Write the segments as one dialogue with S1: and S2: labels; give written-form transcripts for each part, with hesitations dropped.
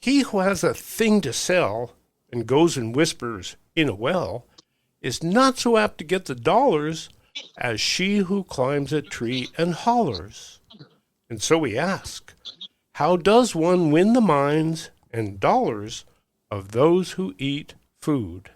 S1: He who has a thing to sell and goes and whispers in a well is not so apt to get the dollars as she who climbs a tree and hollers. And so we ask, how does one win the minds and dollars of those who eat food?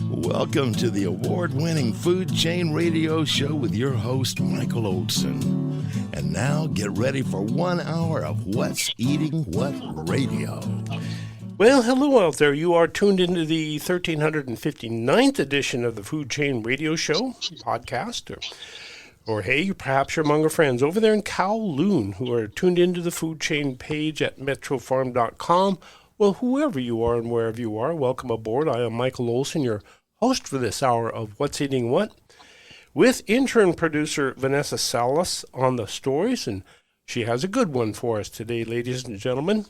S2: Welcome to the award-winning Food Chain Radio Show with your host, Michael Olson. And now get ready for 1 hour of What's Eating What Radio.
S1: Well, hello out there. You are tuned into the 1359th edition of the Food Chain Radio Show podcast. Or hey, perhaps you're among our friends over there in Kowloon who are tuned into the Food Chain page at metrofarm.com. Well, whoever you are and wherever you are, welcome aboard. I am Michael Olson, your host for this hour of What's Eating What, with intern producer Vanessa Salas on the stories, and she has a good one for us today, ladies and gentlemen.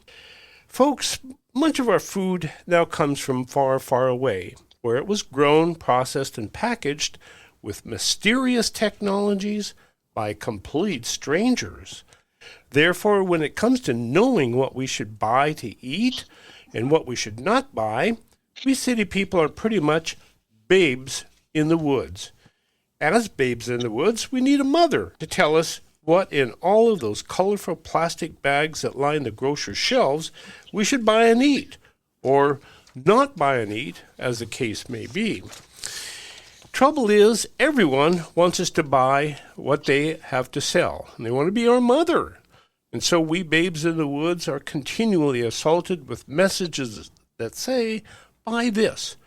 S1: Folks, much of our food now comes from far, far away, where it was grown, processed, and packaged with mysterious technologies by complete strangers. Therefore, when it comes to knowing what we should buy to eat and what we should not buy, we city people are pretty much babes in the woods. As babes in the woods, we need a mother to tell us what in all of those colorful plastic bags that line the grocer's shelves we should buy and eat, or not buy and eat, as the case may be. Trouble is, everyone wants us to buy what they have to sell, and they want to be our mother. And so we babes in the woods are continually assaulted with messages that say, buy this,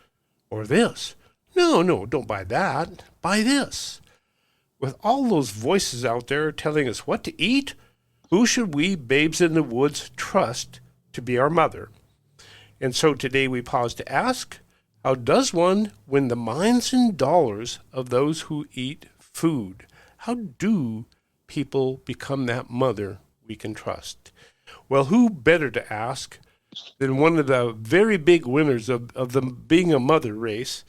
S1: or this. No, don't buy that. Buy this. With all those voices out there telling us what to eat, who should we babes in the woods trust to be our mother? And so today we pause to ask, how does one win the minds and dollars of those who eat food? How do people become that mother we can trust? Well, who better to ask than one of the very big winners of the Being a Mother race,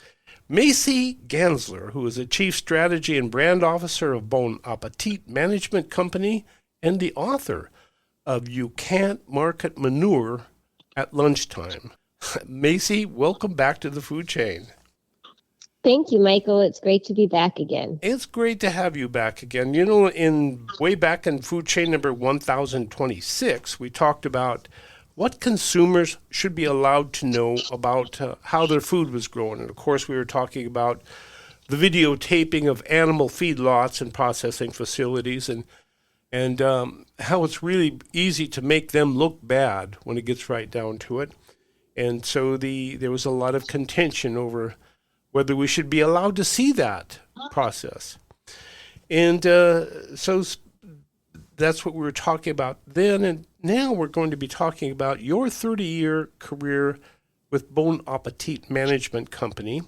S1: Maizie Ganzler, who is a Chief Strategy and Brand Officer of Appetit Management Company and the author of You Can't Market Manure at Lunchtime. Maizie, welcome back to the Food Chain.
S3: Thank you, Michael. It's great to be back again.
S1: It's great to have you back again. You know, way back in Food Chain number 1026, we talked about what consumers should be allowed to know about how their food was grown. And of course, we were talking about the videotaping of animal feedlots and processing facilities, and how it's really easy to make them look bad when it gets right down to it. And so there was a lot of contention over whether we should be allowed to see that process. And so that's what we were talking about then. And now we're going to be talking about your 30-year career with Bon Appetit Management Company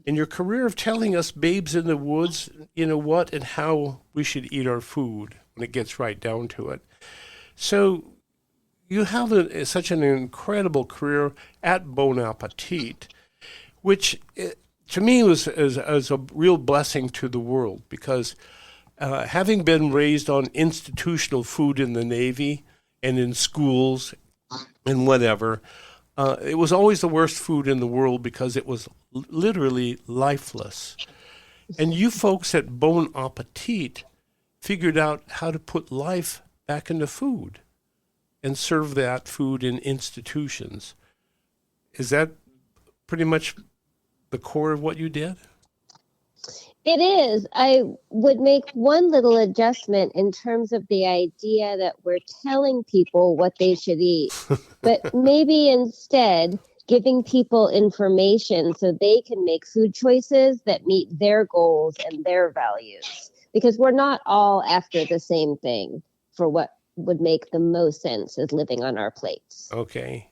S1: and your career of telling us babes in the woods, you know what, and how we should eat our food when it gets right down to it. So you have such an incredible career at Bon Appetit, which to me was a real blessing to the world because having been raised on institutional food in the Navy and in schools and whatever, it was always the worst food in the world because it was literally lifeless. And you folks at Bon Appetit figured out how to put life back into food and serve that food in institutions. Is that pretty much the core of what you did?
S3: It is. I would make one little adjustment in terms of the idea that we're telling people what they should eat, but maybe instead giving people information so they can make food choices that meet their goals and their values. Because we're not all after the same thing for what would make the most sense as living on our plates.
S1: Okay.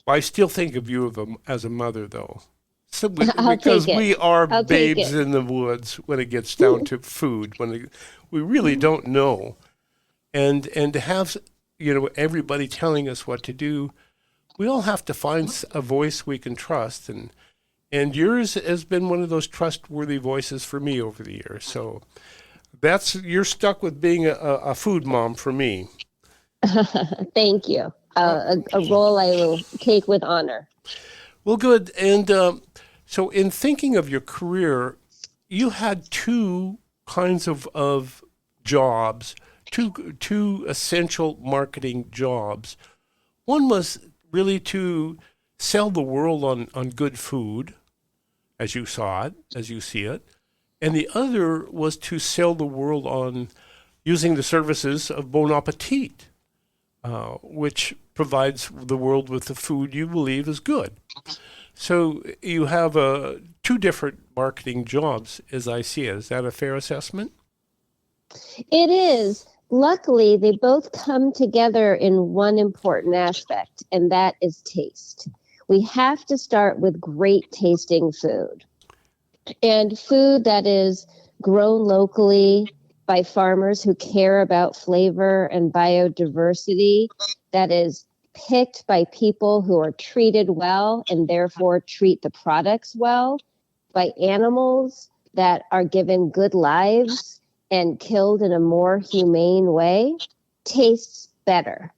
S1: Well, I still think of you as a mother, though. So
S3: because
S1: we are babes in the woods when it gets down to food, we really don't know. And to have, everybody telling us what to do, we all have to find a voice we can trust. And yours has been one of those trustworthy voices for me over the years. So you're stuck with being a food mom for me.
S3: Thank you. A role I will take with honor.
S1: Well, good. And so, in thinking of your career, you had two kinds of jobs, two essential marketing jobs. One was really to sell the world on good food, as you saw it, as you see it, and the other was to sell the world on using the services of Bon Appetit, which provides the world with the food you believe is good. So you have two different marketing jobs, as I see it. Is that a fair assessment?
S3: It is. Luckily, they both come together in one important aspect, and that is taste. We have to start with great tasting food, and food that is grown locally by farmers who care about flavor and biodiversity, that is picked by people who are treated well and therefore treat the products well, by animals that are given good lives and killed in a more humane way, tastes better.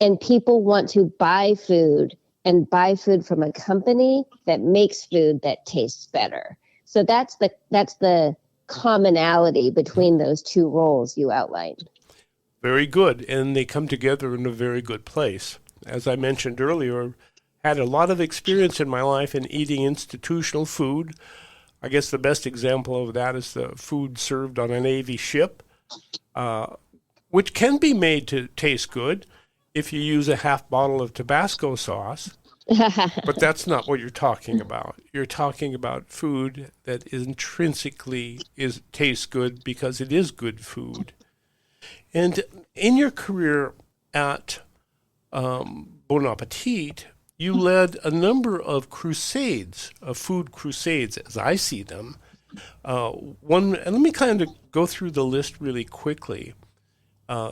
S3: And people want to buy food and buy food from a company that makes food that tastes better. So that's the commonality between those two roles you outlined.
S1: Very good. And they come together in a very good place. As I mentioned earlier, had a lot of experience in my life in eating institutional food. I guess the best example of that is the food served on a Navy ship, which can be made to taste good if you use a half bottle of Tabasco sauce. But that's not what you're talking about. You're talking about food that intrinsically tastes good because it is good food. And in your career at Bon Appetit, you led a number of crusades, of food crusades, as I see them. And let me kind of go through the list really quickly,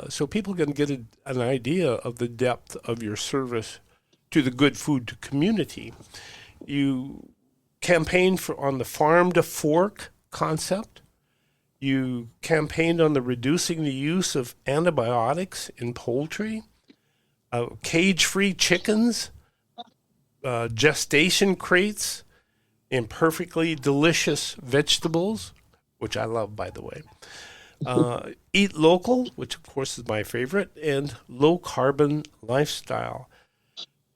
S1: so people can get an idea of the depth of your service to the good food community. You campaigned on the farm to fork concept. You campaigned on the reducing the use of antibiotics in poultry, cage-free chickens, gestation crates, and perfectly delicious vegetables, which I love, by the way. Eat local, which of course is my favorite, and low carbon lifestyle.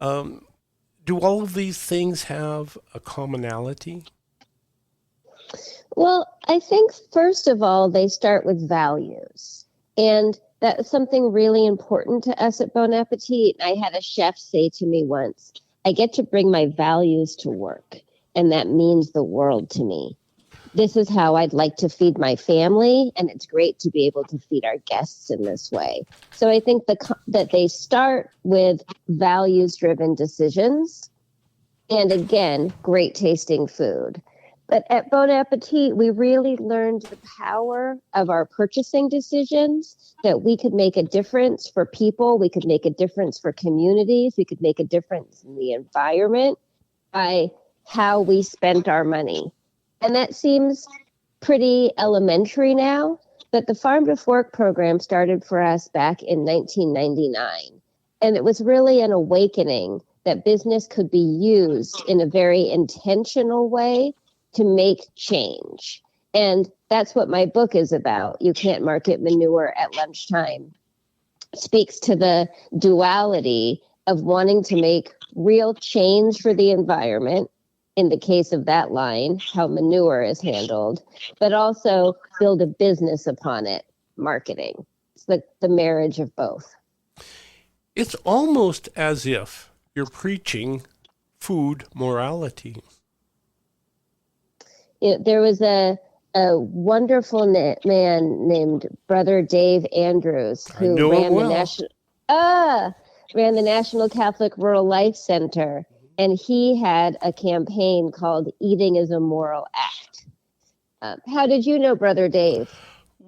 S1: Do all of these things have a commonality?
S3: Well, I think first of all, they start with values. And that's something really important to us at Bon Appetit. I had a chef say to me once, I get to bring my values to work, and that means the world to me. This is how I'd like to feed my family, and it's great to be able to feed our guests in this way. So I think that they start with values-driven decisions, and again, great tasting food. But at Bon Appetit, we really learned the power of our purchasing decisions, that we could make a difference for people, we could make a difference for communities, we could make a difference in the environment by how we spent our money. And that seems pretty elementary now, but the Farm to Fork program started for us back in 1999. And it was really an awakening that business could be used in a very intentional way to make change. And that's what my book is about. You Can't Market Manure at Lunchtime speaks to the duality of wanting to make real change for the environment, in the case of that line, how manure is handled, but also build a business upon it, marketing. It's the marriage of both.
S1: It's almost as if you're preaching food morality.
S3: There was a wonderful man named Brother Dave Andrews who ran the National Catholic Rural Life Center, and he had a campaign called "Eating is a Moral Act." How did you know Brother Dave?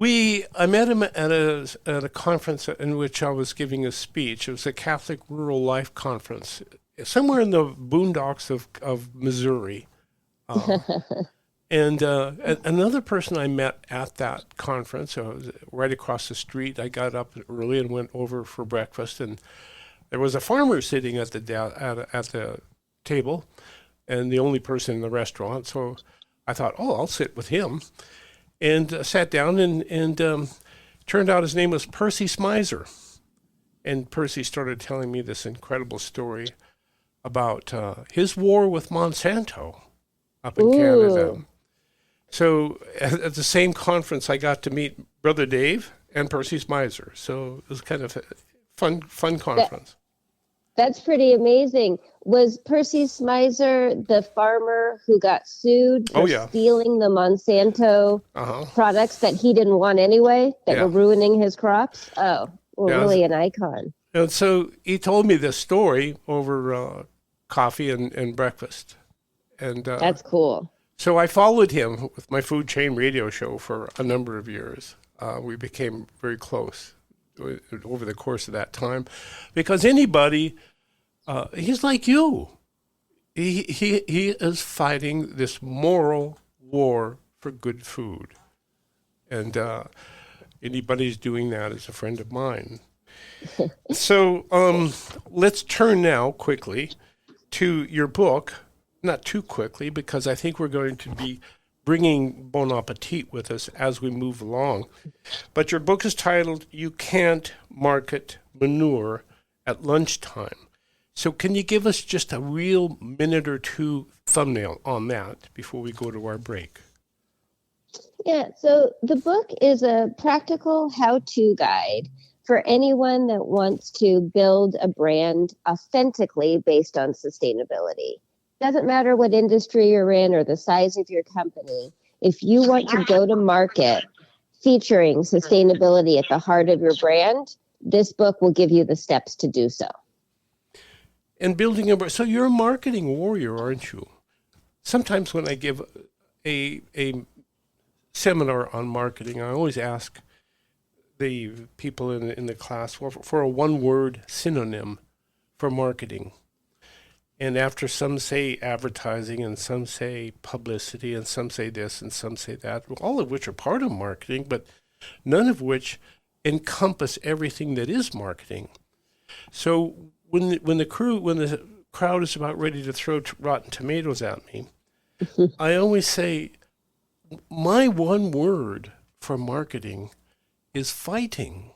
S1: I met him at a conference in which I was giving a speech. It was a Catholic Rural Life Conference somewhere in the boondocks of Missouri. And another person I met at that conference, was right across the street. I got up early and went over for breakfast, and there was a farmer sitting at the table, and the only person in the restaurant. So I thought, oh, I'll sit with him, and sat down, and turned out his name was Percy Smizer. And Percy started telling me this incredible story about his war with Monsanto up in Canada. So at the same conference, I got to meet Brother Dave and Percy Smizer. So it was kind of a fun conference.
S3: That's pretty amazing. Was Percy Smizer the farmer who got sued for stealing the Monsanto products that he didn't want anyway, that were ruining his crops? Oh, well, really an icon.
S1: And so he told me this story over coffee and breakfast. And
S3: that's cool.
S1: So I followed him with my food chain radio show for a number of years. We became very close over the course of that time, because anybody, he's like you. He is fighting this moral war for good food, and anybody's doing that is a friend of mine. So let's turn now quickly to your book. Not too quickly, because I think we're going to be bringing Bon Appetit with us as we move along. But your book is titled, You Can't Market Manure at Lunchtime. So can you give us just a real minute or two thumbnail on that before we go to our break?
S3: Yeah, so the book is a practical how-to guide for anyone that wants to build a brand authentically based on sustainability. Doesn't matter what industry you're in or the size of your company. If you want to go to market featuring sustainability at the heart of your brand, this book will give you the steps to do so.
S1: And building a brand. So you're a marketing warrior, aren't you? Sometimes when I give a seminar on marketing, I always ask the people in the class for a one-word synonym for marketing. And after some say advertising, and some say publicity, and some say this, and some say that, all of which are part of marketing, but none of which encompass everything that is marketing. So when the crowd is about ready to throw rotten tomatoes at me, I always say, my one word for marketing is fighting.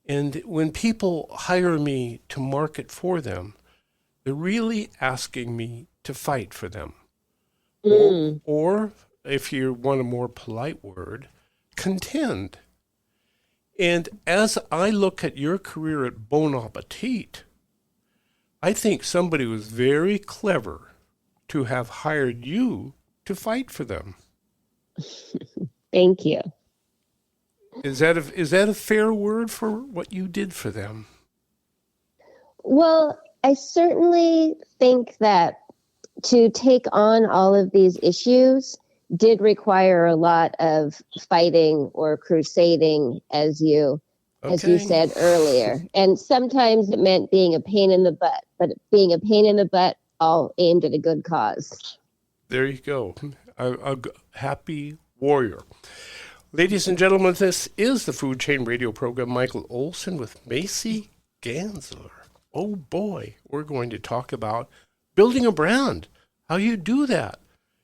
S1: And when people hire me to market for them, they're really asking me to fight for them. Or, if you want a more polite word, contend. And as I look at your career at Bon Appetit, I think somebody was very clever to have hired you to fight for them.
S3: Thank you.
S1: Is that a fair word for what you did for them?
S3: Well, I certainly think that to take on all of these issues did require a lot of fighting or crusading, as you said earlier. And sometimes it meant being a pain in the butt, but being a pain in the butt all aimed at a good cause.
S1: There you go. A happy warrior. Ladies and gentlemen, this is the Food Chain Radio program. Michael Olson with Maizie Ganzler. Oh boy, we're going to talk about building a brand, how you do that,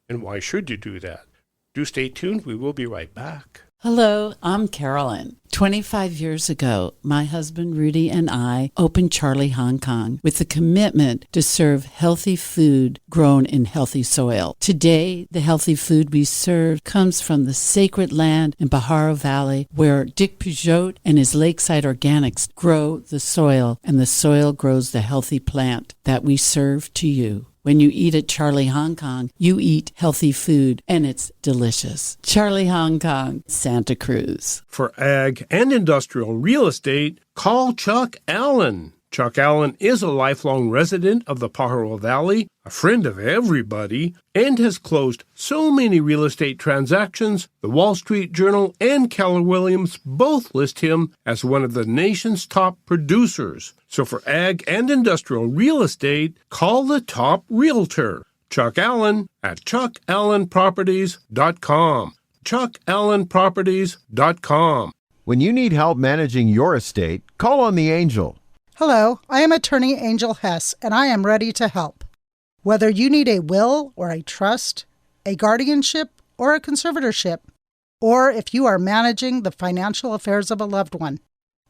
S1: and why should you do that. Do stay tuned. We will be right back.
S4: Hello, I'm Carolyn. 25 years ago, my husband Rudy and I opened Charlie Hong Kong with the commitment to serve healthy food grown in healthy soil. Today, the healthy food we serve comes from the sacred land in Pajaro Valley, where Dick Peugeot and his Lakeside Organics grow the soil, and the soil grows the healthy plant that we serve to you. When you eat at Charlie Hong Kong, you eat healthy food, and it's delicious. Charlie Hong Kong, Santa Cruz.
S1: For ag and industrial real estate, call Chuck Allen. Chuck Allen is a lifelong resident of the Pajaro Valley, a friend of everybody, and has closed so many real estate transactions, the Wall Street Journal and Keller Williams both list him as one of the nation's top producers. So for ag and industrial real estate, call the top realtor, Chuck Allen at chuckallenproperties.com. chuckallenproperties.com.
S5: When you need help managing your estate, call on the Angel.
S6: Hello, I am attorney Angel Hess, and I am ready to help. Whether you need a will or a trust, a guardianship or a conservatorship, or if you are managing the financial affairs of a loved one,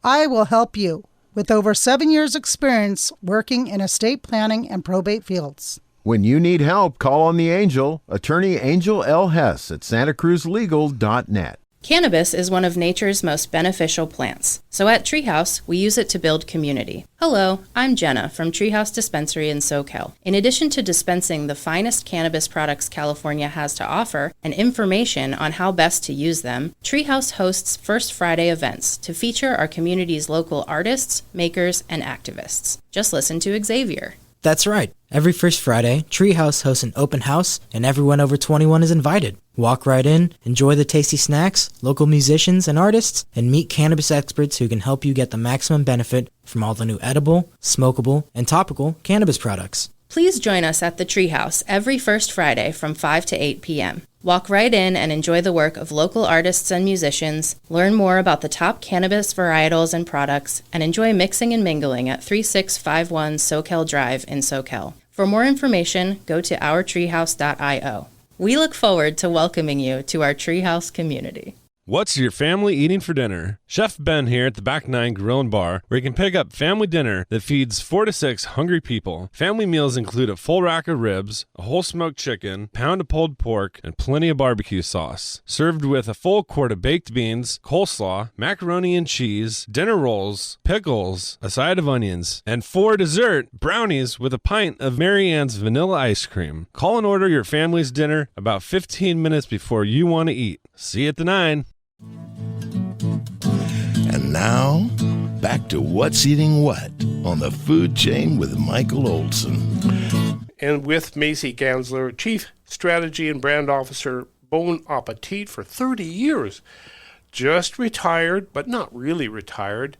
S6: I will help you with over 7 years' experience working in estate planning and probate fields.
S5: When you need help, call on the Angel, attorney Angel L. Hess at santacruzlegal.net.
S7: Cannabis is one of nature's most beneficial plants, so at Treehouse, we use it to build community. Hello, I'm Jenna from Treehouse Dispensary in SoCal. In addition to dispensing the finest cannabis products California has to offer and information on how best to use them, Treehouse hosts First Friday events to feature our community's local artists, makers, and activists. Just listen to Xavier.
S8: That's right. Every First Friday, Treehouse hosts an open house, and everyone over 21 is invited. Walk right in, enjoy the tasty snacks, local musicians and artists, and meet cannabis experts who can help you get the maximum benefit from all the new edible, smokable, and topical cannabis products.
S7: Please join us at the Treehouse every First Friday from 5 to 8 p.m. Walk right in and enjoy the work of local artists and musicians, learn more about the top cannabis varietals and products, and enjoy mixing and mingling at 3651 SoCal Drive in SoCal. For more information, go to ourtreehouse.io. We look forward to welcoming you to our Treehouse community.
S9: What's your family eating for dinner? Chef Ben here at the Back 9 Grill and Bar, where you can pick up family dinner that feeds 4 to 6 hungry people. Family meals include a full rack of ribs, a whole smoked chicken, pound of pulled pork, and plenty of barbecue sauce. Served with a full quart of baked beans, coleslaw, macaroni and cheese, dinner rolls, pickles, a side of onions, and for dessert, brownies with a pint of Mary Ann's vanilla ice cream. Call and order your family's dinner about 15 minutes before you want to eat. See you at the 9.
S2: And now, back to What's Eating What on the Food Chain with Michael Olson.
S1: And with Maizie Ganzler, Chief Strategy and Brand Officer, Bon Appetit for 30 years. Just retired, but not really retired,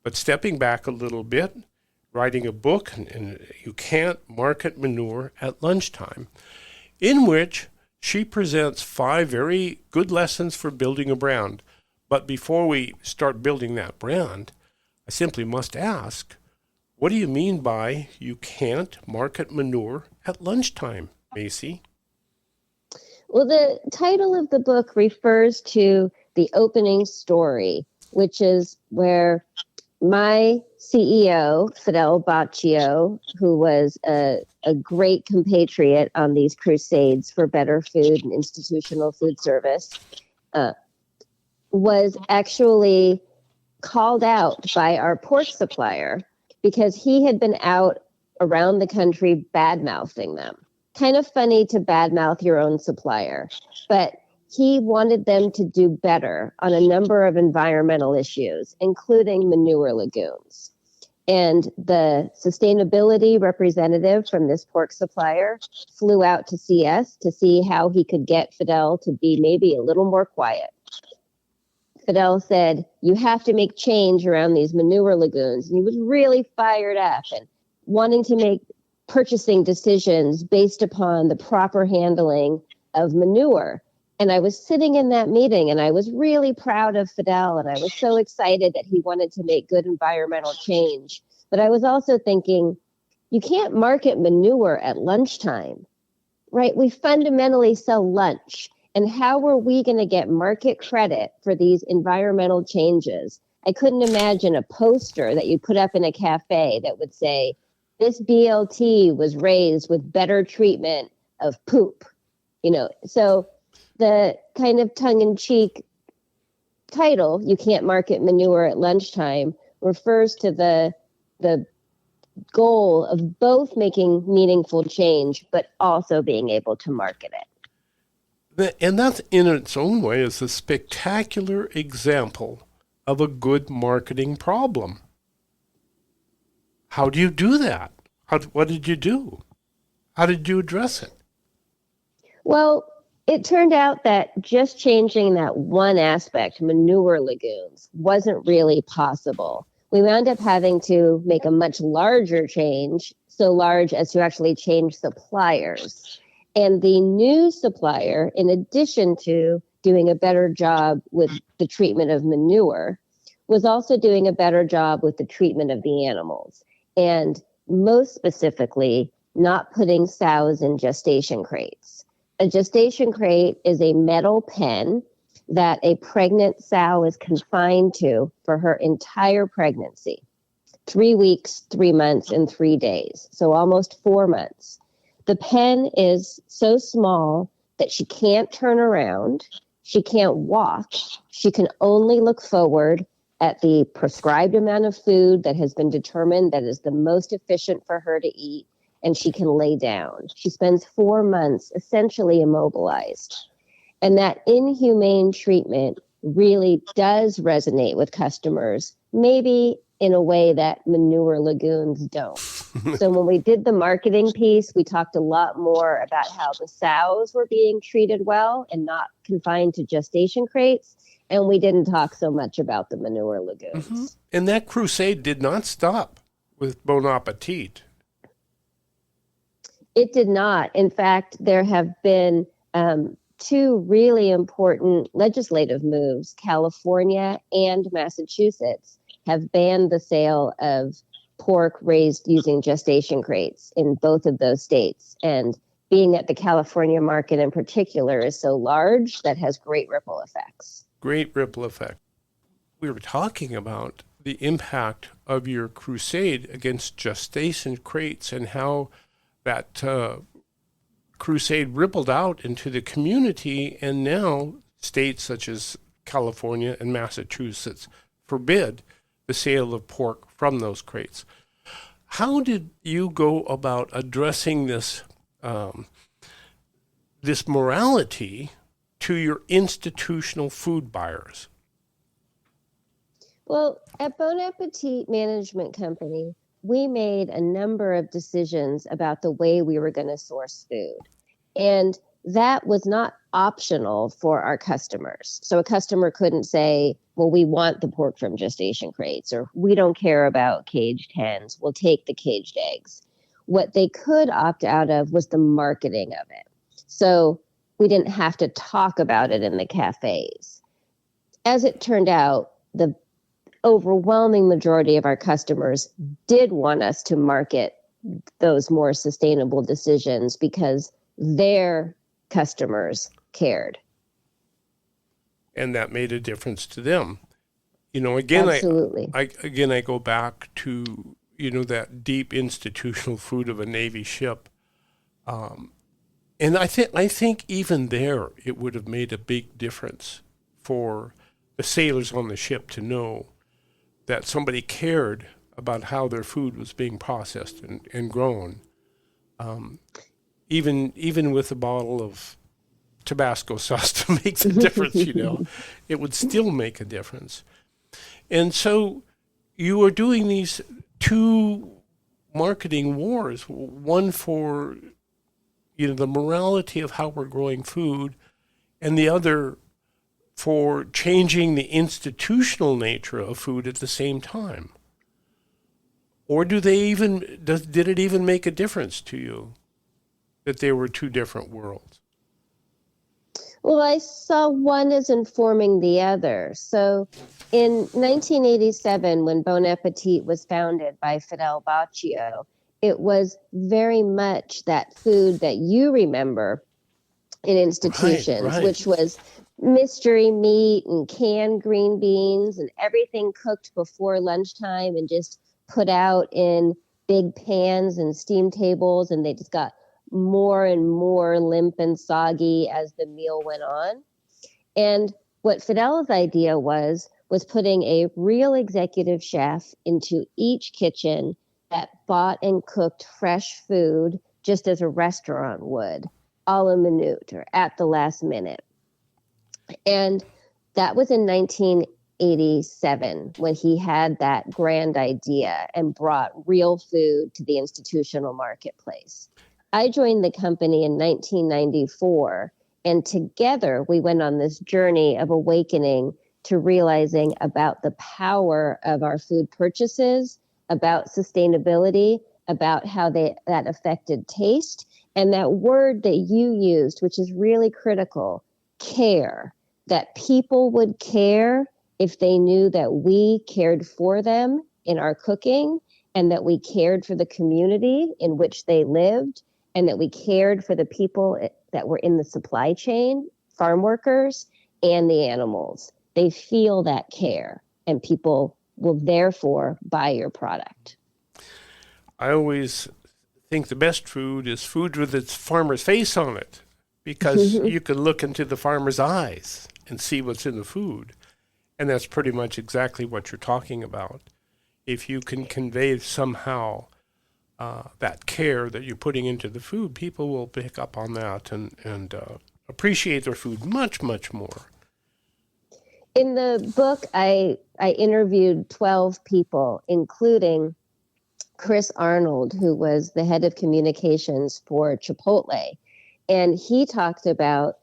S1: but stepping back a little bit, writing a book, and You Can't Market Manure at Lunchtime, in which she presents 5 very good lessons for building a brand. But before we start building that brand, I simply must ask, what do you mean by you can't market manure at lunchtime, Maisie?
S3: Well, the title of the book refers to the opening story, which is where my CEO, Fidel Baccio, who was a great compatriot on these crusades for better food and institutional food service, was actually called out by our pork supplier because he had been out around the country bad-mouthing them. Kind of funny to badmouth your own supplier, but he wanted them to do better on a number of environmental issues, including manure lagoons. And the sustainability representative from this pork supplier flew out to see us to see how he could get Fidel to be maybe a little more quiet. Fidel said, you have to make change around these manure lagoons. And he was really fired up and wanting to make purchasing decisions based upon the proper handling of manure. And I was sitting in that meeting and I was really proud of Fidel and I was so excited that he wanted to make good environmental change. But I was also thinking, you can't market manure at lunchtime, right? We fundamentally sell lunch. And how were we going to get market credit for these environmental changes? I couldn't imagine a poster that you put up in a cafe that would say, this BLT was raised with better treatment of poop. So the kind of tongue-in-cheek title, You Can't Market Manure at Lunchtime, refers to the goal of both making meaningful change, but also being able to market it.
S1: And that, in its own way, is a spectacular example of a good marketing problem. How do you do that? What did you do? How did you address it?
S3: Well, it turned out that just changing that one aspect, manure lagoons, wasn't really possible. We wound up having to make a much larger change, so large as to actually change suppliers. And the new supplier, in addition to doing a better job with the treatment of manure, was also doing a better job with the treatment of the animals. And most specifically, not putting sows in gestation crates. A gestation crate is a metal pen that a pregnant sow is confined to for her entire pregnancy. 3 weeks, 3 months, and 3 days. So almost 4 months. The pen is so small that she can't turn around. She can't walk. She can only look forward at the prescribed amount of food that has been determined that is the most efficient for her to eat, and she can lay down. She spends 4 months essentially immobilized. And that inhumane treatment really does resonate with customers, maybe in a way that manure lagoons don't. So when we did the marketing piece, we talked a lot more about how the sows were being treated well and not confined to gestation crates. And we didn't talk so much about the manure lagoons.
S1: Mm-hmm. And that crusade did not stop with Bon Appetit.
S3: It did not. In fact, there have been 2 really important legislative moves. California and Massachusetts have banned the sale of pork raised using gestation crates in both of those states. And being that the California market in particular is so large, that has great ripple effects.
S1: Great ripple effect. We were talking about the impact of your crusade against gestation crates and how that crusade rippled out into the community, and now states such as California and Massachusetts forbid the sale of pork from those crates. How did you go about addressing this this morality to your institutional food buyers?
S3: Well, at Bon Appetit Management Company, we made a number of decisions about the way we were going to source food. And that was not optional for our customers. So a customer couldn't say, well, we want the pork from gestation crates, or we don't care about caged hens, we'll take the caged eggs. What they could opt out of was the marketing of it. So we didn't have to talk about it in the cafes. As it turned out, the overwhelming majority of our customers did want us to market those more sustainable decisions because their customers cared.
S1: And that made a difference to them. You know, again,
S3: Absolutely.
S1: I go back to, you know, that deep institutional food of a Navy ship. And I think even there, it would have made a big difference for the sailors on the ship to know that somebody cared about how their food was being processed and grown. Even with a bottle of Tabasco sauce to make the difference, you know, it would still make a difference. And so you are doing these 2 marketing wars, one for, you know, the morality of how we're growing food, and the other for changing the institutional nature of food at the same time. Or did it even make a difference to you that they were 2 different worlds?
S3: Well, I saw one as informing the other. So in 1987, when Bon Appetit was founded by Fidel Baccio, it was very much that food that you remember in institutions,
S1: right.
S3: which was mystery meat and canned green beans and everything cooked before lunchtime and just put out in big pans and steam tables, and they just got more and more limp and soggy as the meal went on. And what Fidel's idea was putting a real executive chef into each kitchen that bought and cooked fresh food just as a restaurant would, a la minute or at the last minute. And that was in 1987 when he had that grand idea and brought real food to the institutional marketplace. I joined the company in 1994, and together we went on this journey of awakening to realizing about the power of our food purchases, about sustainability, about how that affected taste. And that word that you used, which is really critical, care, that people would care if they knew that we cared for them in our cooking, and that we cared for the community in which they lived, and that we cared for the people that were in the supply chain, farm workers, and the animals. They feel that care, and people will therefore buy your product.
S1: I always think the best food is food with its farmer's face on it, because you can look into the farmer's eyes and see what's in the food. And that's pretty much exactly what you're talking about. If you can convey somehow that care that you're putting into the food, people will pick up on that and appreciate their food much, much more.
S3: In the book, I interviewed 12 people, including Chris Arnold, who was the head of communications for Chipotle. And he talked about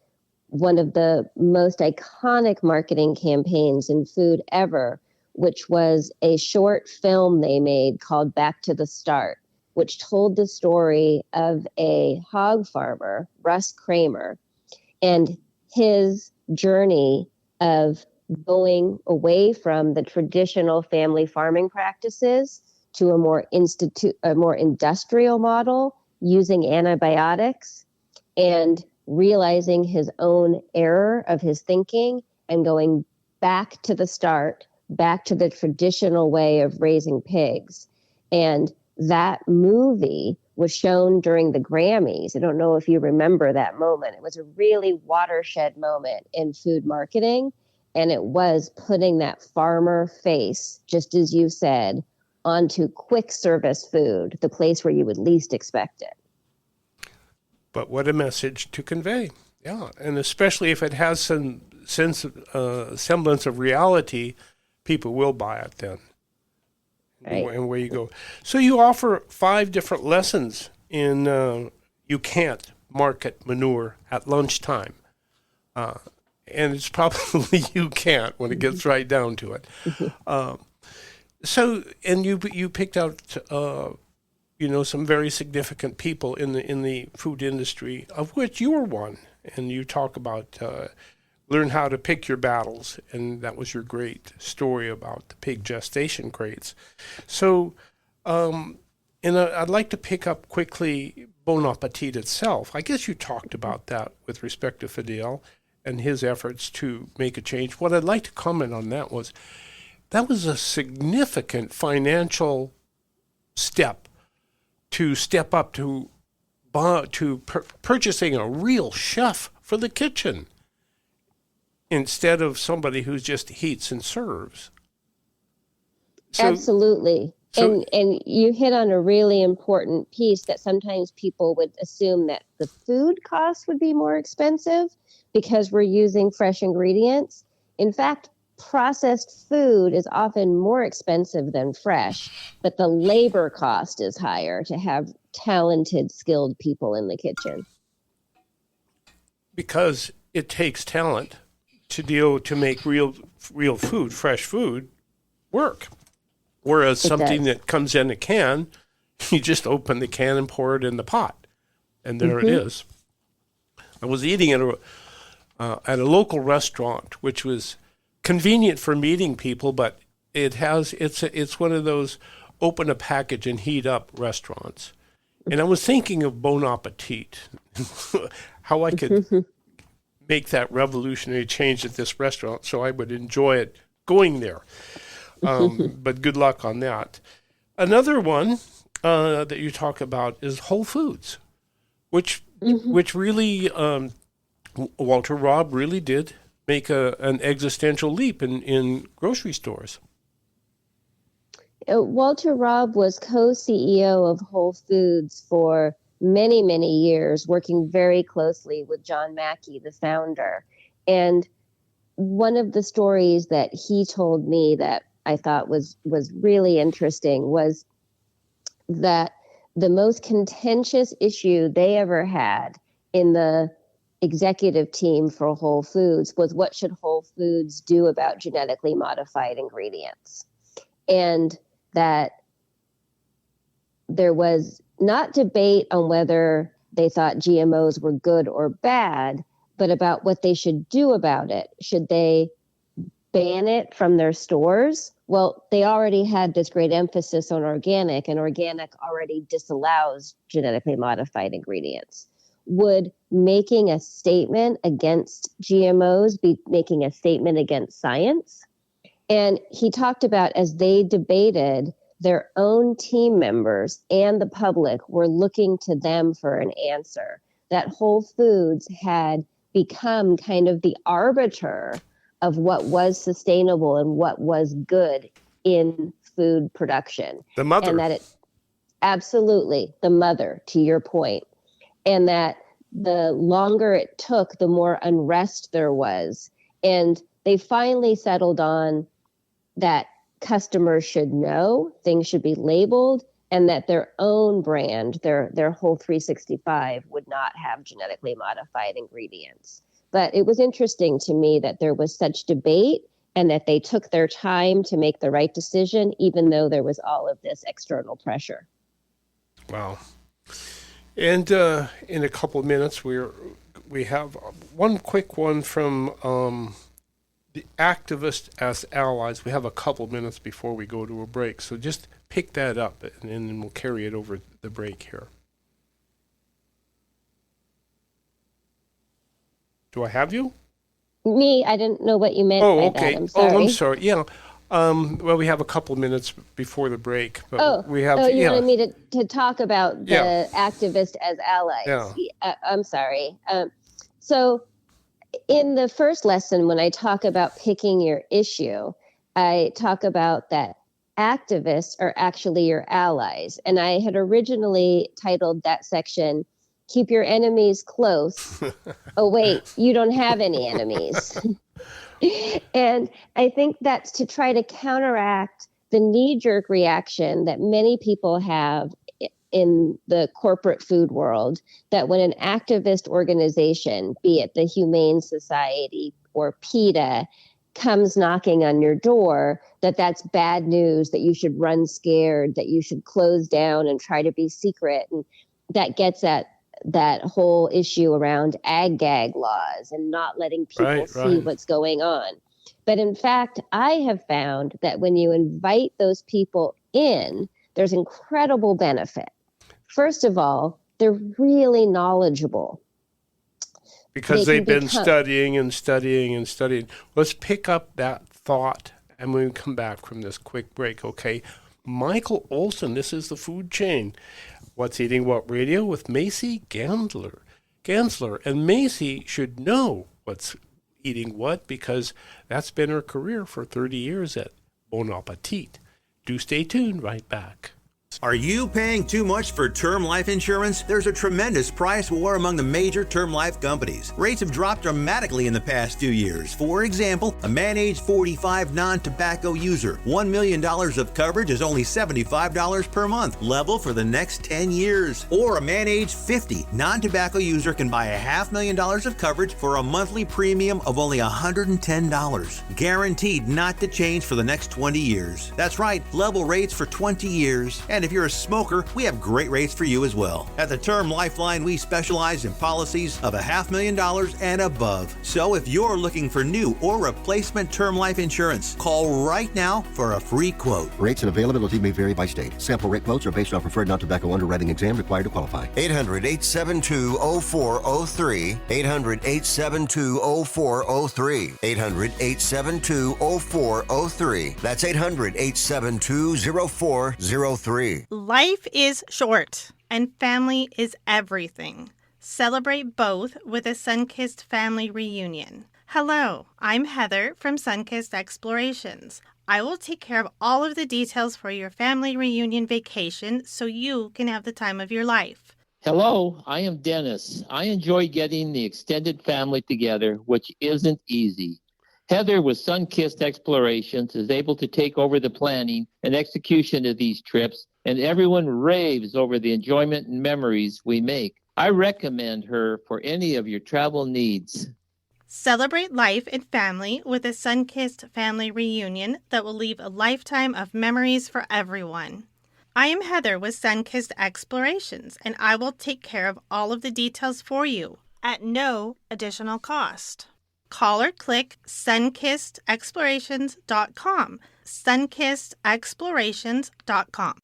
S3: one of the most iconic marketing campaigns in food ever, which was a short film they made called Back to the Start, which told the story of a hog farmer, Russ Kramer, and his journey of going away from the traditional family farming practices to a more industrial model using antibiotics, and realizing his own error of his thinking and going back to the start, back to the traditional way of raising pigs. And that movie was shown during the Grammys. I don't know if you remember that moment. It was a really watershed moment in food marketing. And it was putting that farmer face, just as you said, onto quick service food, the place where you would least expect it.
S1: But what a message to convey. Yeah, and especially if it has some semblance of reality, people will buy it then.
S3: Right.
S1: And where you go. So you offer 5 different lessons in You Can't Market Manure at Lunchtime. And it's probably you can't when it gets right down to it. So, and you picked out some very significant people in the food industry, of which you were one. And you talk about learn how to pick your battles, and that was your great story about the pig gestation crates. So, I'd like to pick up quickly Bon Appetit itself. I guess you talked about that with respect to Fidel and his efforts to make a change. What I'd like to comment on that was a significant financial step up to purchasing a real chef for the kitchen instead of somebody who just heats and serves.
S3: Absolutely. And you hit on a really important piece that sometimes people would assume that the food cost would be more expensive because we're using fresh ingredients. In fact, processed food is often more expensive than fresh, but the labor cost is higher to have talented, skilled people in the kitchen.
S1: Because it takes talent to make real food, fresh food, work. Whereas something that comes in a can, you just open the can and pour it in the pot, and there it is. I was eating at a local restaurant, which was convenient for meeting people, but it's one of those open a package and heat up restaurants. And I was thinking of Bon Appetit, how I could make that revolutionary change at this restaurant so I would enjoy it going there. But good luck on that. Another one that you talk about is Whole Foods, which really Walter Robb really did make an existential leap in grocery stores.
S3: Walter Robb was co-CEO of Whole Foods for many, many years, working very closely with John Mackey, the founder. And one of the stories that he told me that I thought was really interesting was that the most contentious issue they ever had in the executive team for Whole Foods was what should Whole Foods do about genetically modified ingredients. And that there was not debate on whether they thought GMOs were good or bad, but about what they should do about it. Should they ban it from their stores? Well, they already had this great emphasis on organic, and organic already disallows genetically modified ingredients. Would making a statement against GMOs be making a statement against science? And he talked about, as they debated, their own team members and the public were looking to them for an answer. That Whole Foods had become kind of the arbiter of what was sustainable and what was good in food production.
S1: The mother.
S3: And that it, absolutely, the mother, to your point. And that the longer it took, the more unrest there was. And they finally settled on that customers should know, things should be labeled, and that their own brand, their Whole 365, would not have genetically modified ingredients. But it was interesting to me that there was such debate and that they took their time to make the right decision, even though there was all of this external pressure.
S1: Wow. And in a couple of minutes, we have one quick one from the activists as allies. We have a couple minutes before we go to a break, so just pick that up, and then we'll carry it over the break here. Do I have you?
S3: Me, I didn't know what you meant by that. I'm sorry.
S1: I'm sorry. Yeah. Well, we have a couple minutes before the break, but we have.
S3: You wanted me to talk about the activists as allies.
S1: Yeah.
S3: I'm sorry. So in the first lesson, when I talk about picking your issue, I talk about that activists are actually your allies. And I had originally titled that section, "Keep Your Enemies Close." Oh, wait, you don't have any enemies. And I think that's to try to counteract the knee-jerk reaction that many people have in the corporate food world, that when an activist organization, be it the Humane Society or PETA, comes knocking on your door, that's bad news, that you should run scared, that you should close down and try to be secret. And that gets at that whole issue around ag-gag laws and not letting people see what's going on. But in fact, I have found that when you invite those people in, there's incredible benefit. First of all, they're really knowledgeable.
S1: Because they've been studying and studying and studying. Let's pick up that thought, and when we come back from this quick break, okay? Michael Olson, this is the Food Chain. What's Eating What Radio with Maizie Ganzler. And Maizie should know what's eating what, because that's been her career for 30 years at Bon Appetit. Do stay tuned. Right back.
S10: Are you paying too much for term life insurance? There's a tremendous price war among the major term life companies. Rates have dropped dramatically in the past few years. For example, a man age 45 non-tobacco user, $1 million of coverage is only $75 per month, level for the next 10 years. Or a man age 50 non-tobacco user can buy $500,000 of coverage for a monthly premium of only $110, guaranteed not to change for the next 20 years. That's right, level rates for 20 years. And if you're a smoker, we have great rates for you as well. At the Term Lifeline, we specialize in policies of $500,000 and above. So if you're looking for new or replacement term life insurance, call right now for a free quote.
S11: Rates and availability may vary by state. Sample rate quotes are based on preferred non-tobacco underwriting exam required to qualify.
S12: 800-872-0403. 800-872-0403. 800-872-0403. That's 800-872-0403.
S13: Life is short, and family is everything. Celebrate both with a Sunkissed family reunion. Hello, I'm Heather from Sunkissed Explorations. I will take care of all of the details for your family reunion vacation so you can have the time of your life.
S14: Hello, I am Dennis. I enjoy getting the extended family together, which isn't easy. Heather with Sunkissed Explorations is able to take over the planning and execution of these trips, and everyone raves over the enjoyment and memories we make. I recommend her for any of your travel needs.
S13: Celebrate life and family with a Sunkissed family reunion that will leave a lifetime of memories for everyone. I am Heather with Sunkissed Explorations, and I will take care of all of the details for you at no additional cost. Call or click sunkissedexplorations.com. sunkissedexplorations.com.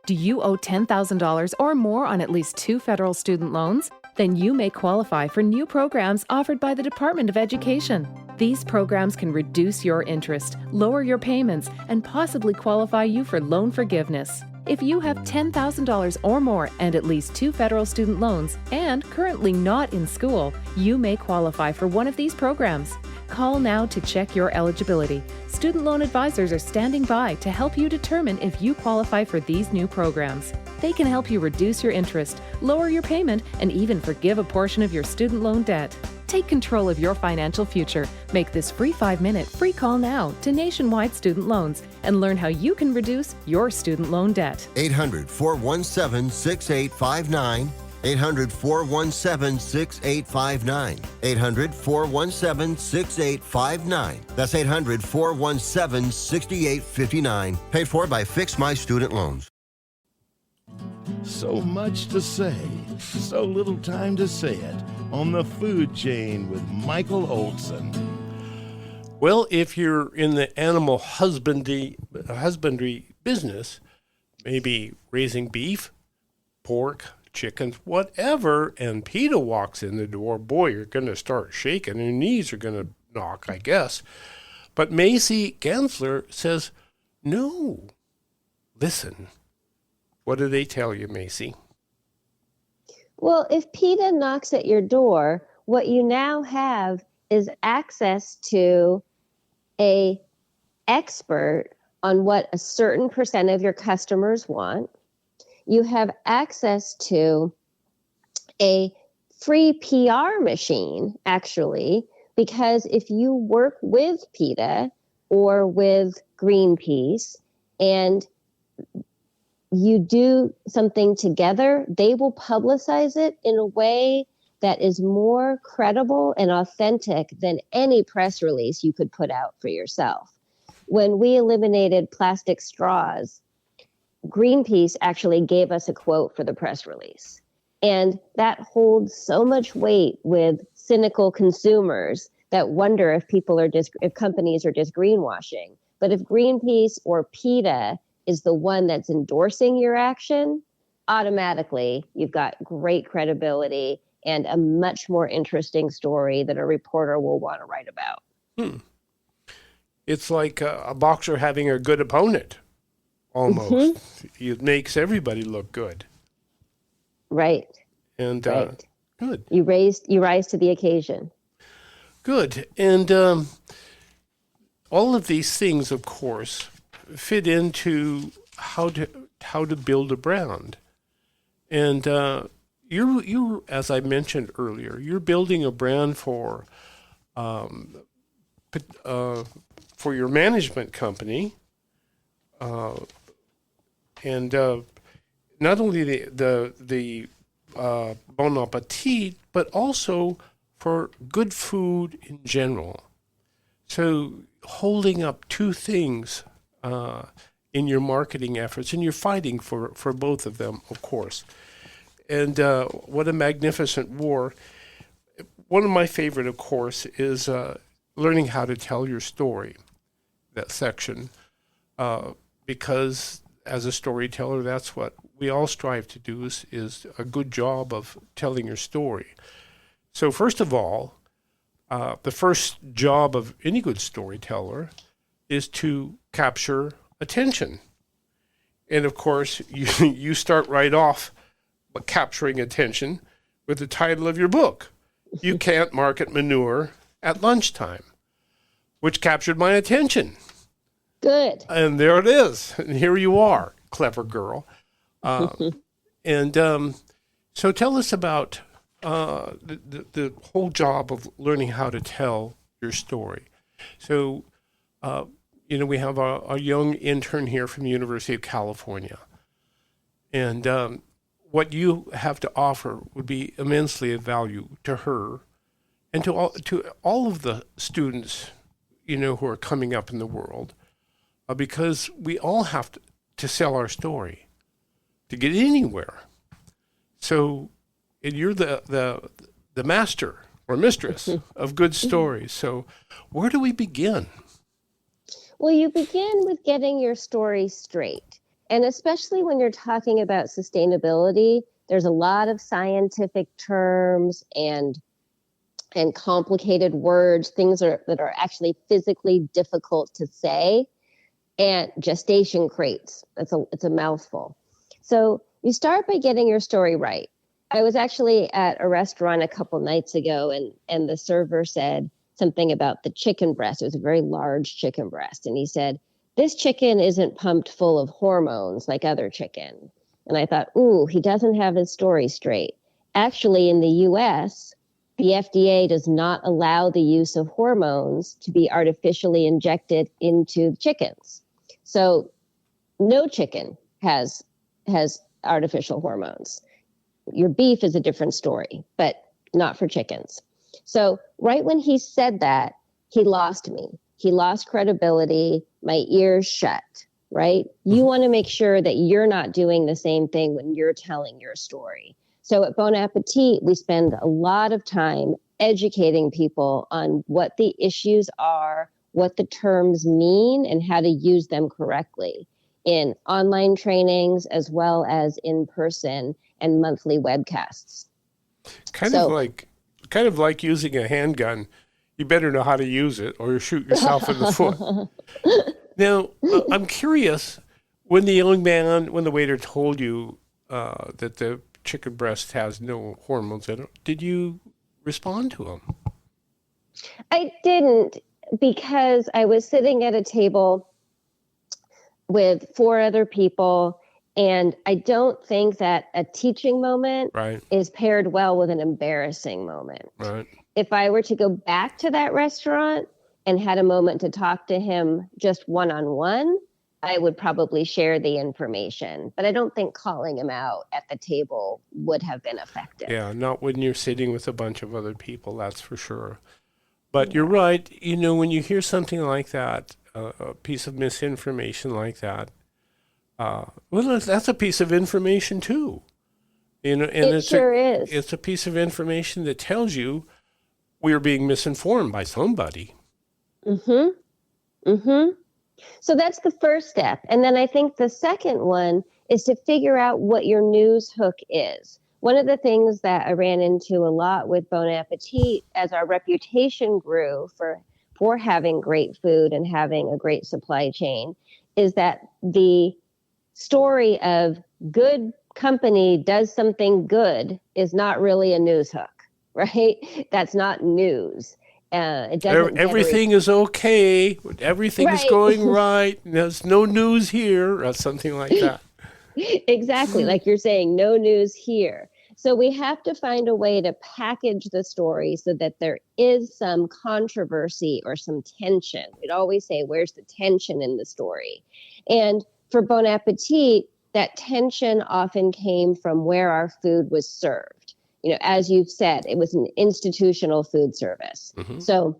S15: Do you owe $10,000 or more on at least 2 federal student loans? Then you may qualify for new programs offered by the Department of Education. These programs can reduce your interest, lower your payments, and possibly qualify you for loan forgiveness. If you have $10,000 or more and at least 2 federal student loans and currently not in school, you may qualify for one of these programs. Call now to check your eligibility. Student loan advisors are standing by to help you determine if you qualify for these new programs. They can help you reduce your interest, lower your payment, and even forgive a portion of your student loan debt. Take control of your financial future. Make this free 5-minute free call now to Nationwide Student Loans and learn how you can reduce your student loan debt.
S12: 800-417-6859. 800-417-6859. 800-417-6859. That's 800-417-6859. Paid for by Fix My Student Loans.
S2: So much to say, so little time to say it on the food chain with Michael Olson.
S1: Well, if you're in the animal husbandry business, maybe raising beef, pork, chickens, whatever, and PETA walks in the door, boy, you're going to start shaking. Your knees are going to knock, I guess. But Maizie Ganzler says, no. Listen. What do they tell you, Maizie?
S3: Well, if PETA knocks at your door, what you now have is access to a expert on what a certain percent of your customers want. You have access to a free PR machine, actually, because if you work with PETA or with Greenpeace and you do something together, they will publicize it in a way that is more credible and authentic than any press release you could put out for yourself. When we eliminated plastic straws, Greenpeace actually gave us a quote for the press release. And that holds so much weight with cynical consumers that wonder if if companies are just greenwashing. But if Greenpeace or PETA is the one that's endorsing your action, automatically you've got great credibility and a much more interesting story that a reporter will want to write about.
S1: It's like a boxer having a good opponent, almost. Mm-hmm. It makes everybody look good.
S3: Right.
S1: And
S3: right.
S1: Good.
S3: You rise to the occasion.
S1: Good. And all of these things, of course, fit into how to build a brand. And you, as I mentioned earlier, you're building a brand for your management company, and not only the Bon Appetit, but also for good food in general. So holding up two things in your marketing efforts, and you're fighting for both of them, of course. And what a magnificent war. One of my favorite, of course, is learning how to tell your story, that section, because as a storyteller, that's what we all strive to do, is a good job of telling your story. So first of all, the first job of any good storyteller is to capture attention. And of course, you start right off capturing attention with the title of your book, You Can't Market Manure at Lunchtime, which captured my attention.
S3: Good.
S1: And there it is. And here you are, clever girl. And so tell us about the whole job of learning how to tell your story. So, we have a young intern here from the University of California. And what you have to offer would be immensely of value to her and to all of the students, who are coming up in the world, because we all have to sell our story. to get anywhere. So, and you're the master or mistress of good stories. So where do we begin?
S3: Well, you begin with getting your story straight. And especially when you're talking about sustainability, there's a lot of scientific terms and complicated words, things that are actually physically difficult to say. And gestation crates, it's a mouthful. So you start by getting your story right. I was actually at a restaurant a couple nights ago, and the server said something about the chicken breast. It was a very large chicken breast. And he said, this chicken isn't pumped full of hormones like other chicken. And I thought, ooh, he doesn't have his story straight. Actually, in the U.S., the FDA does not allow the use of hormones to be artificially injected into chickens. So no chicken has artificial hormones. Your beef is a different story, but not for chickens. So right when he said that, he lost me. He lost credibility. My ears shut, right? You want to make sure that you're not doing the same thing when you're telling your story. So at Bon Appetit, we spend a lot of time educating people on what the issues are, what the terms mean, and how to use them correctly in online trainings as well as in person and monthly webcasts.
S1: Kind of like using a handgun. You better know how to use it or you shoot yourself in the foot. Now, I'm curious, when the waiter told you that the chicken breast has no hormones in it, did you respond to him?
S3: I didn't, because I was sitting at a table with 4 other people, and I don't think that a teaching moment is paired well with an embarrassing moment.
S1: Right.
S3: If I were to go back to that restaurant and had a moment to talk to him just one-on-one, I would probably share the information. But I don't think calling him out at the table would have been effective.
S1: Yeah, not when you're sitting with a bunch of other people, that's for sure. But you're right. You know, when you hear something like that, a piece of misinformation like that, well, that's a piece of information too. You know, and
S3: it sure is.
S1: It's a piece of information that tells you we're being misinformed by somebody.
S3: Mm-hmm. Mm-hmm. So that's the first step. And then I think the second one is to figure out what your news hook is. One of the things that I ran into a lot with Bon Appetit as our reputation grew for having great food and having a great supply chain is that the story of good company does something good is not really a news hook, right? That's not news. It doesn't
S1: everything is okay. Everything is going right. There's no news here, or something like that.
S3: Exactly. Like you're saying, no news here. So we have to find a way to package the story so that there is some controversy or some tension. We'd always say, where's the tension in the story? And for Bon Appetit, that tension often came from where our food was served. You know, as you've said, it was an institutional food service. Mm-hmm. So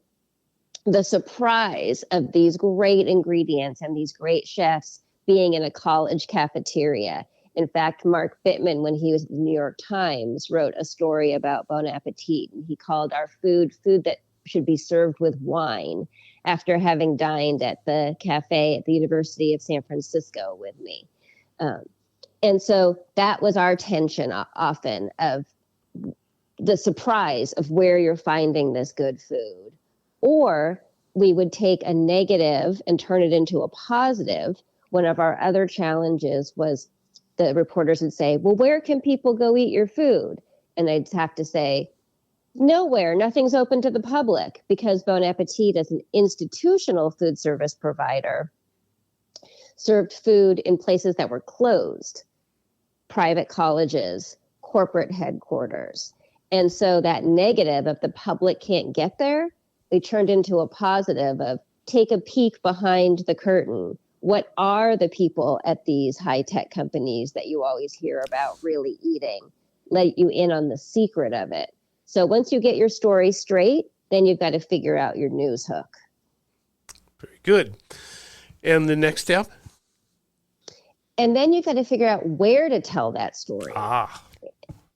S3: the surprise of these great ingredients and these great chefs being in a college cafeteria. In fact, Mark Bittman, when he was at the New York Times, wrote a story about Bon Appetit. And he called our food that should be served with wine, after having dined at the cafe at the University of San Francisco with me. And so that was our tension often, of the surprise of where you're finding this good food. Or we would take a negative and turn it into a positive. One of our other challenges was the reporters would say, well, where can people go eat your food? And I'd have to say, nowhere, nothing's open to the public, because Bon Appetit, as an institutional food service provider, served food in places that were closed, private colleges, corporate headquarters. And so that negative of the public can't get there, they turned into a positive of take a peek behind the curtain. What are the people at these high-tech companies that you always hear about really eating? Let you in on the secret of it. So once you get your story straight, then you've got to figure out your news hook.
S1: Very good. And the next step?
S3: And then you've got to figure out where to tell that story.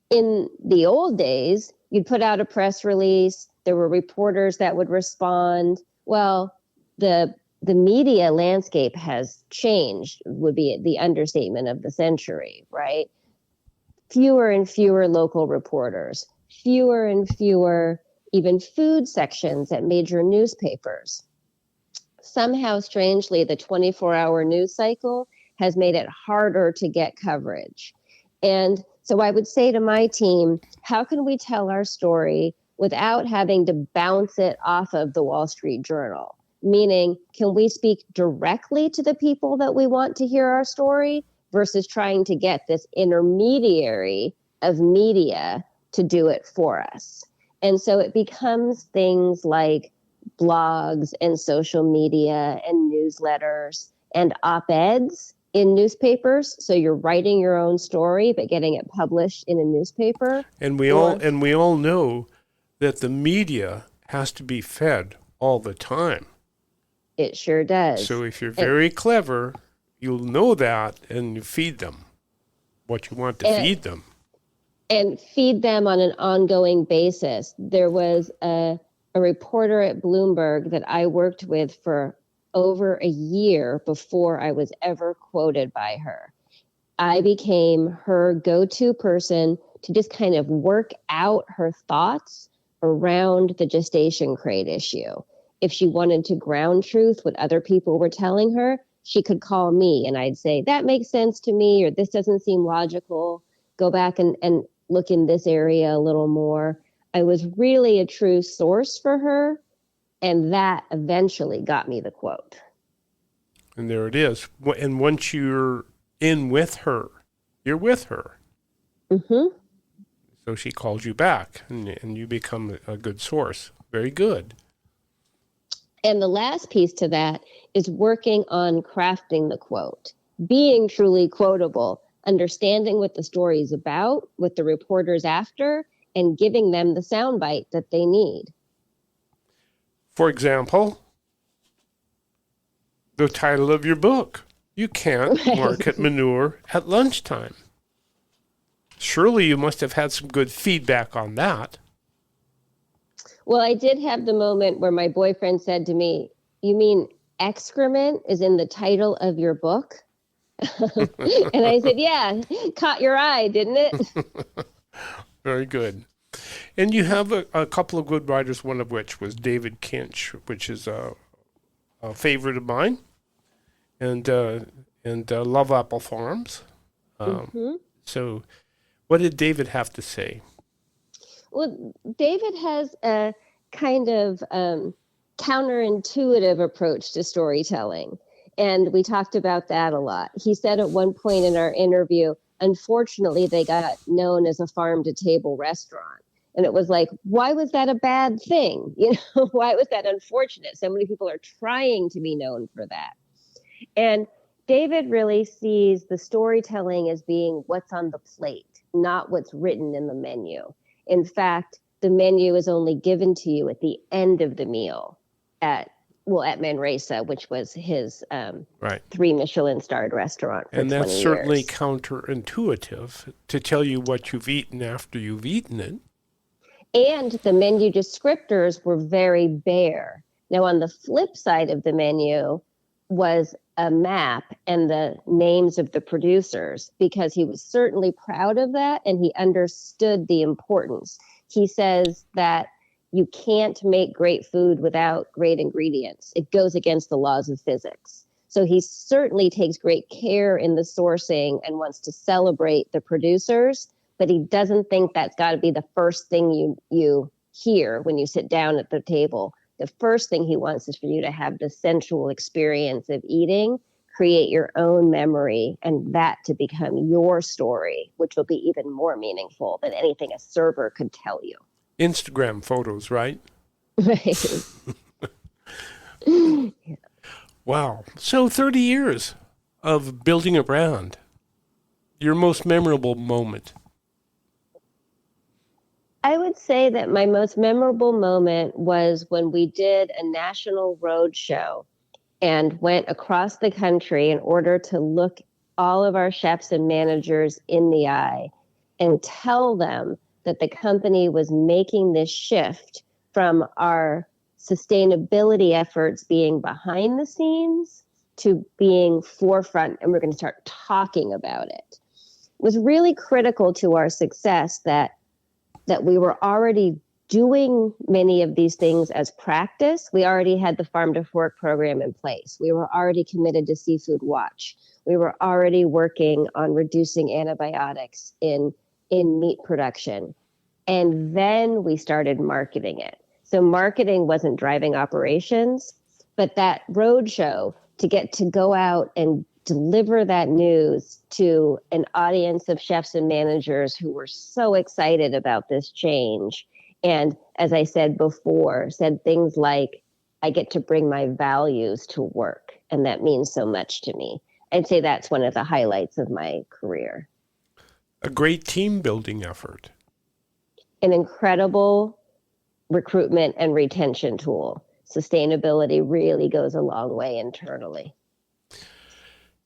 S3: In the old days, you'd put out a press release. There were reporters that would respond. Well, the media landscape has changed, would be the understatement of the century, right? Fewer and fewer local reporters, fewer and fewer even food sections at major newspapers. Somehow, strangely, the 24-hour news cycle has made it harder to get coverage. And so I would say to my team, how can we tell our story without having to bounce it off of the Wall Street Journal? Meaning, can we speak directly to the people that we want to hear our story versus trying to get this intermediary of media to do it for us? And so it becomes things like blogs and social media and newsletters and op-eds in newspapers. So you're writing your own story, but getting it published in a newspaper.
S1: And we all know that the media has to be fed all the time.
S3: It sure does.
S1: So if you're very clever, you'll know that and you feed them what you want to feed them.
S3: And feed them on an ongoing basis. There was a reporter at Bloomberg that I worked with for over a year before I was ever quoted by her. I became her go-to person to just kind of work out her thoughts around the gestation crate issue. If she wanted to ground truth what other people were telling her, she could call me and I'd say, that makes sense to me, or this doesn't seem logical. Go back and look in this area a little more. I was really a true source for her, and that eventually got me the quote.
S1: And there it is. And once you're in with her, you're with her.
S3: Mm-hmm.
S1: So she calls you back, and you become a good source. Very good.
S3: And the last piece to that is working on crafting the quote, being truly quotable, understanding what the story is about, what the reporter's after, and giving them the soundbite that they need.
S1: For example, the title of your book. You can't market manure at lunchtime. Surely you must have had some good feedback on that.
S3: Well, I did have the moment where my boyfriend said to me, you mean excrement is in the title of your book? And I said, yeah, caught your eye, didn't it?
S1: Very good. And you have a couple of good writers, one of which was David Kinch, which is a favorite of mine, and Love Apple Farms. So what did David have to say?
S3: Well, David has a kind of counterintuitive approach to storytelling. And we talked about that a lot. He said at one point in our interview, unfortunately, they got known as a farm-to-table restaurant. And it was like, why was that a bad thing? You know, why was that unfortunate? So many people are trying to be known for that. And David really sees the storytelling as being what's on the plate, not what's written in the menu. In fact, the menu is only given to you at the end of the meal at Manresa, which was his 3 Michelin-starred restaurant for 20 years.
S1: And that's certainly counterintuitive to tell you what you've eaten after you've eaten it.
S3: And the menu descriptors were very bare. Now, on the flip side of the menu was a map and the names of the producers, because he was certainly proud of that and he understood the importance. He says that you can't make great food without great ingredients. It goes against the laws of physics. So he certainly takes great care in the sourcing and wants to celebrate the producers, but he doesn't think that's got to be the first thing you hear when you sit down at the table. The first thing he wants is for you to have the sensual experience of eating, create your own memory, and that to become your story, which will be even more meaningful than anything a server could tell you.
S1: Instagram photos, right?
S3: Right.
S1: Yeah. Wow. So 30 years of building a brand. Your most memorable moment?
S3: I would say that my most memorable moment was when we did a national road show and went across the country in order to look all of our chefs and managers in the eye and tell them that the company was making this shift from our sustainability efforts being behind the scenes to being forefront, and we're going to start talking about it. It was really critical to our success that we were already doing many of these things as practice. We already had the Farm to Fork program in place. We were already committed to Seafood Watch. We were already working on reducing antibiotics in meat production. And then we started marketing it. So marketing wasn't driving operations, but that roadshow to get to go out and deliver that news to an audience of chefs and managers who were so excited about this change. And as I said before, said things like, I get to bring my values to work, and that means so much to me. I'd say that's one of the highlights of my career.
S1: A great team building effort.
S3: An incredible recruitment and retention tool. Sustainability really goes a long way internally.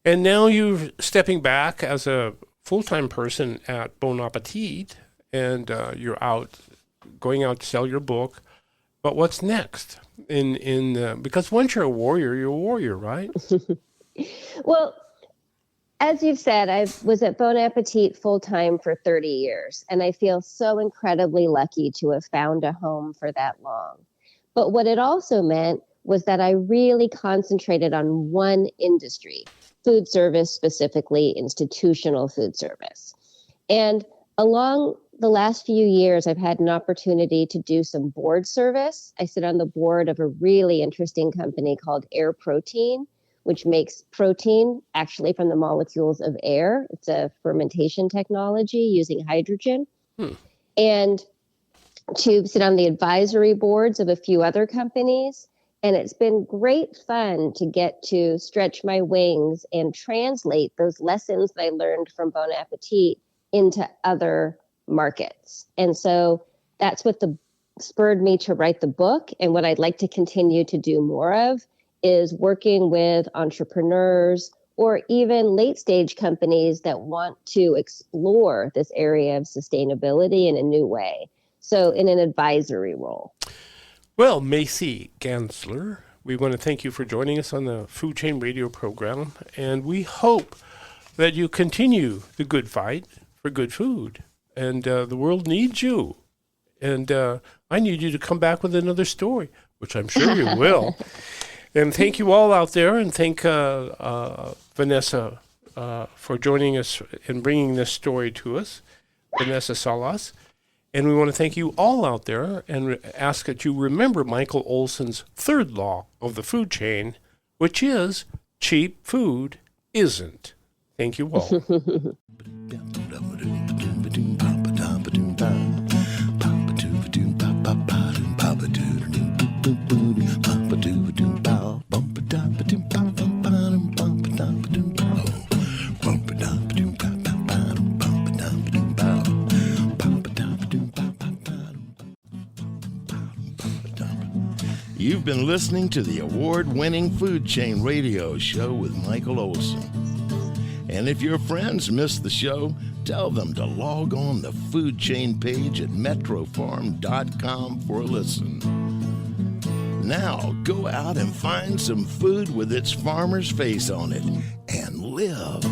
S1: And now you're stepping back as a full-time person at Bon Appetit, and you're going out to sell your book. But what's next? Because once you're a warrior, right?
S3: Well, as you've said, I was at Bon Appetit full-time for 30 years, and I feel so incredibly lucky to have found a home for that long. But what it also meant was that I really concentrated on one industry, food service, specifically institutional food service. And along the last few years, I've had an opportunity to do some board service. I sit on the board of a really interesting company called Air Protein, which makes protein actually from the molecules of air. It's a fermentation technology using hydrogen. And to sit on the advisory boards of a few other companies. And it's been great fun to get to stretch my wings and translate those lessons that I learned from Bon Appetit into other markets. And so that's what spurred me to write the book. And what I'd like to continue to do more of is working with entrepreneurs or even late stage companies that want to explore this area of sustainability in a new way. So in an advisory role.
S1: Well, Maizie Ganzler, we want to thank you for joining us on the Food Chain Radio program, and we hope that you continue the good fight for good food. And the world needs you. And I need you to come back with another story, which I'm sure you will. And thank you all out there, and thank Vanessa for joining us and bringing this story to us, Vanessa Salas. And we want to thank you all out there and ask that you remember Michael Olson's third law of the food chain, which is cheap food isn't. Thank you all.
S2: You've been listening to the award-winning Food Chain Radio Show with Michael Olson. And if your friends missed the show, tell them to log on the Food Chain page at metrofarm.com for a listen. Now, go out and find some food with its farmer's face on it and live.